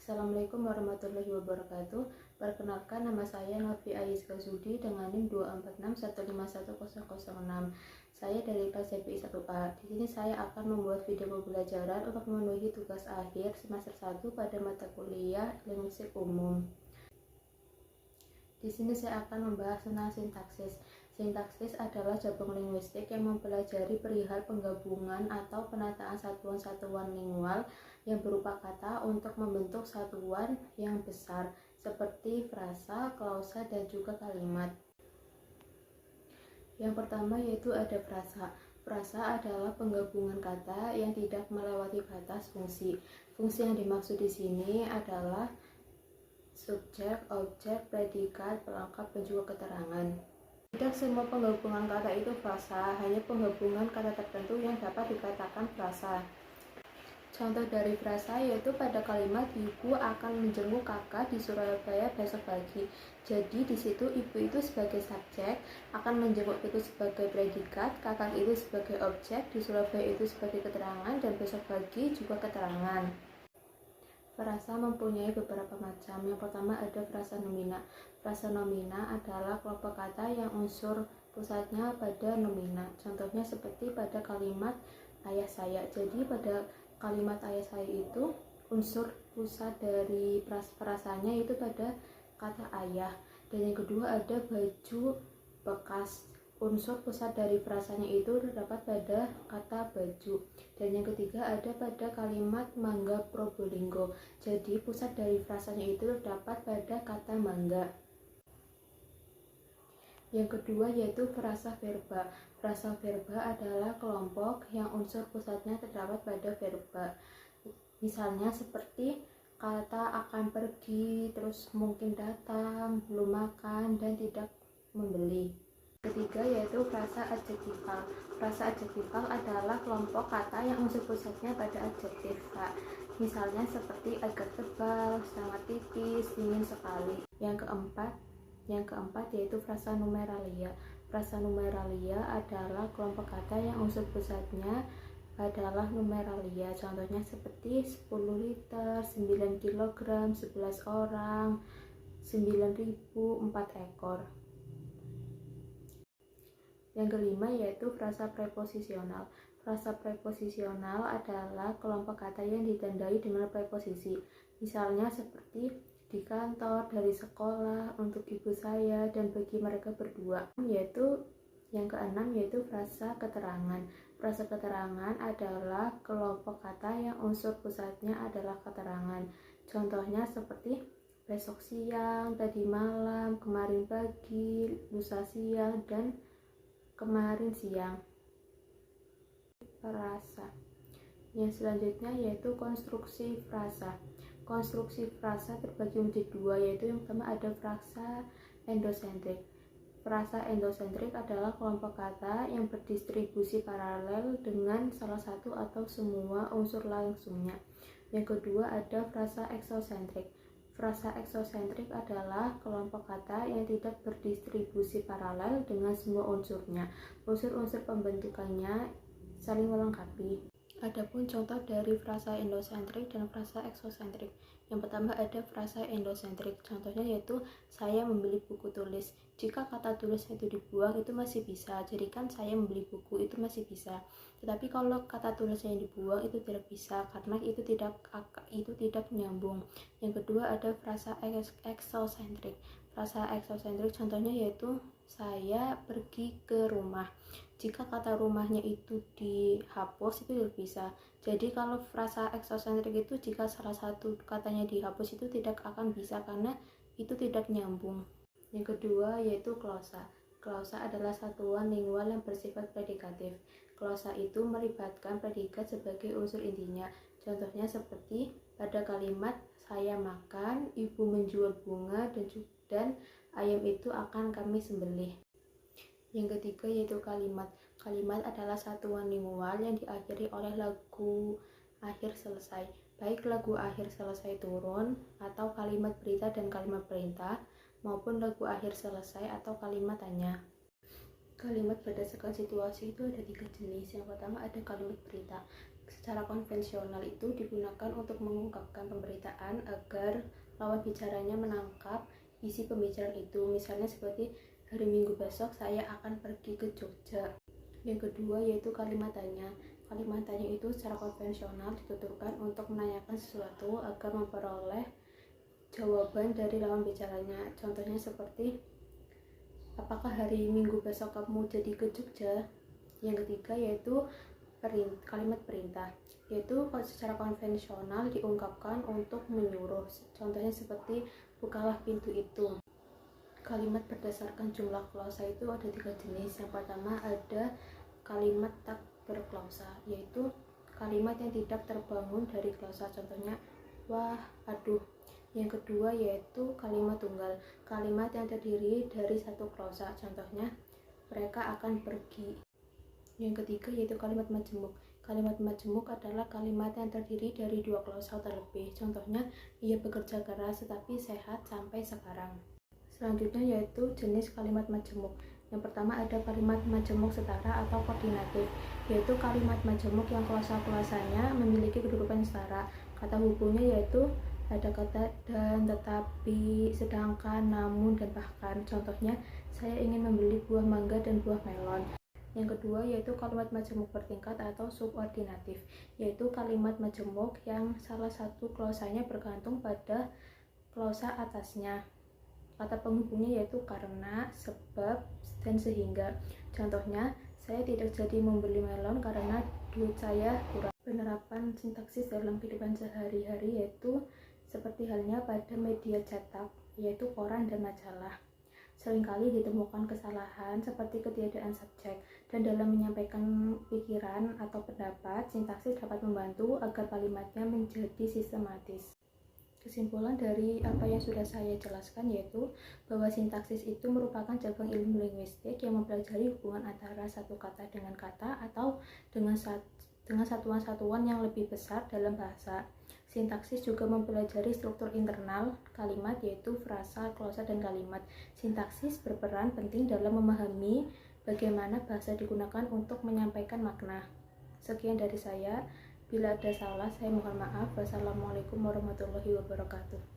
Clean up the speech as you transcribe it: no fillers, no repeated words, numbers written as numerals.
Assalamualaikum warahmatullahi wabarakatuh. Perkenalkan, nama saya Novi Aisyah Zudi dengan NIM 246151006. Saya dari kelas CPI 1A. Di sini saya akan membuat video pembelajaran untuk memenuhi tugas akhir semester 1 pada mata kuliah Linguistik Umum. Di sini saya akan membahas tentang sintaksis. Sintaksis adalah cabang linguistik yang mempelajari perihal penggabungan atau penataan satuan-satuan lingual yang berupa kata untuk membentuk satuan yang besar seperti frasa, klausa, dan juga kalimat. Yang pertama yaitu ada frasa. Frasa adalah penggabungan kata yang tidak melewati batas fungsi. Fungsi yang dimaksud di sini adalah subjek, objek, predikat, pelengkap, dan juga keterangan. Tidak semua penggabungan kata itu frasa, hanya penggabungan kata tertentu yang dapat dikatakan frasa. Contoh dari frasa yaitu pada kalimat ibu akan menjenguk kakak di Surabaya besok pagi. Jadi di situ ibu itu sebagai subjek, akan menjenguk itu sebagai predikat, kakak itu sebagai objek, di Surabaya itu sebagai keterangan, dan besok pagi juga keterangan. Frasa mempunyai beberapa macam. Yang pertama ada frasa nomina. Frasa nomina adalah kelompok kata yang unsur pusatnya pada nomina. Contohnya seperti pada kalimat ayah saya. Jadi pada kalimat ayah saya itu unsur pusat dari frasanya itu pada kata ayah. Dan yang kedua ada baju bekas. Unsur pusat dari frasanya itu terdapat pada kata baju. Dan yang ketiga ada pada kalimat mangga Probolinggo. Jadi pusat dari frasanya itu terdapat pada kata mangga. Yang kedua yaitu frasa verba. Frasa verba adalah kelompok yang unsur pusatnya terdapat pada verba. Misalnya seperti kata akan pergi, terus mungkin datang, belum makan, dan tidak membeli. Ketiga yaitu frasa adjektifal. Frasa adjektifal adalah kelompok kata yang unsur pusatnya pada adjektif. Misalnya seperti agak tebal, sangat tipis, dingin sekali. Yang keempat yaitu frasa numeralia. Frasa numeralia adalah kelompok kata yang unsur pusatnya adalah numeralia. Contohnya seperti 10 liter, 9 kg, 11 orang, 9.000, 4 ekor. Yang kelima yaitu frasa preposisional. Frasa preposisional adalah kelompok kata yang ditandai dengan preposisi. Misalnya seperti di kantor, dari sekolah, untuk ibu saya, dan bagi mereka berdua. Yang keenam yaitu frasa keterangan. Frasa keterangan adalah kelompok kata yang unsur pusatnya adalah keterangan. Contohnya seperti besok siang, tadi malam, kemarin pagi, lusa siang, dan kemarin siang. Frasa. Yang selanjutnya yaitu konstruksi frasa. Konstruksi frasa terbagi menjadi dua, yaitu yang pertama ada frasa endosentrik. Frasa endosentrik adalah kelompok kata yang berdistribusi paralel dengan salah satu atau semua unsur langsungnya. Yang kedua ada frasa eksosentrik. Frasa eksosentrik adalah kelompok kata yang tidak berdistribusi paralel dengan semua unsurnya. Unsur-unsur pembentukannya saling melengkapi. Adapun contoh dari frasa endosentrik dan frasa eksosentrik. Yang pertama ada frasa endosentrik. Contohnya yaitu saya membeli buku tulis. Jika kata tulisnya itu dibuang itu masih bisa. Jadi kan saya membeli buku itu masih bisa. Tetapi kalau kata tulisnya yang dibuang itu tidak bisa karena itu tidak menyambung. Yang kedua ada frasa eksosentrik. Frasa eksosentrik contohnya yaitu saya pergi ke rumah. Jika kata rumahnya itu dihapus itu tidak bisa. Jadi kalau frasa eksosentrik itu jika salah satu katanya dihapus itu tidak akan bisa karena itu tidak nyambung. Yang kedua yaitu klausa. Klausa adalah satuan lingual yang bersifat predikatif. Klausa itu melibatkan predikat sebagai unsur intinya. Contohnya seperti pada kalimat saya makan, ibu menjual bunga, dan ayam itu akan kami sembelih. Yang ketiga yaitu kalimat. Kalimat adalah satuan lingual yang diakhiri oleh lagu akhir selesai. Baik lagu akhir selesai turun atau kalimat berita dan kalimat perintah, maupun lagu akhir selesai atau kalimat tanya. Kalimat berdasarkan situasi itu ada 3 jenis. Yang pertama ada kalimat berita. secara konvensional itu digunakan untuk mengungkapkan pemberitaan agar lawan bicaranya menangkap isi pembicaraan itu. Misalnya seperti, hari Minggu besok saya akan pergi ke Jogja. Yang kedua yaitu kalimat tanya. Kalimat tanya itu secara konvensional dituturkan untuk menanyakan sesuatu agar memperoleh jawaban dari lawan bicaranya. Contohnya seperti, apakah hari Minggu besok kamu jadi ke Jogja? Yang ketiga yaitu kalimat perintah, yaitu secara konvensional diungkapkan untuk menyuruh. Contohnya seperti, bukalah pintu itu. Kalimat berdasarkan jumlah klausa itu ada 3 jenis. Yang pertama ada kalimat tak berklausa, yaitu kalimat yang tidak terbangun dari klausa. Contohnya, wah, aduh. Yang kedua yaitu kalimat tunggal, kalimat yang terdiri dari satu klausa. Contohnya, mereka akan pergi. Yang ketiga yaitu kalimat majemuk. Kalimat majemuk adalah kalimat yang terdiri dari 2 klausa terlebih. Contohnya, ia bekerja keras tetapi sehat sampai sekarang. Selanjutnya yaitu jenis kalimat majemuk. Yang pertama ada kalimat majemuk setara atau koordinatif, yaitu kalimat majemuk yang klausa-klausanya memiliki kedudukan setara. Kata hubungnya yaitu ada kata dan, tetapi, sedangkan, namun, dan bahkan. Contohnya, saya ingin membeli buah mangga dan buah melon. Yang kedua yaitu kalimat majemuk bertingkat atau subordinatif, yaitu kalimat majemuk yang salah satu klausanya bergantung pada klausa atasnya. Kata penghubungnya yaitu karena, sebab, dan sehingga. Contohnya, saya tidak jadi membeli melon karena duit saya kurang. Penerapan sintaksis dalam kehidupan sehari-hari yaitu seperti halnya pada media cetak, yaitu koran dan majalah. Seringkali ditemukan kesalahan seperti ketiadaan subjek, dan dalam menyampaikan pikiran atau pendapat, sintaksis dapat membantu agar kalimatnya menjadi sistematis. Kesimpulan dari apa yang sudah saya jelaskan yaitu bahwa sintaksis itu merupakan cabang ilmu linguistik yang mempelajari hubungan antara satu kata dengan kata atau dengan satuan-satuan yang lebih besar dalam bahasa. Sintaksis juga mempelajari struktur internal kalimat yaitu frasa, klausa, dan kalimat. Sintaksis berperan penting dalam memahami bagaimana bahasa digunakan untuk menyampaikan makna. Sekian dari saya. Bila ada salah, saya mohon maaf. Wassalamualaikum warahmatullahi wabarakatuh.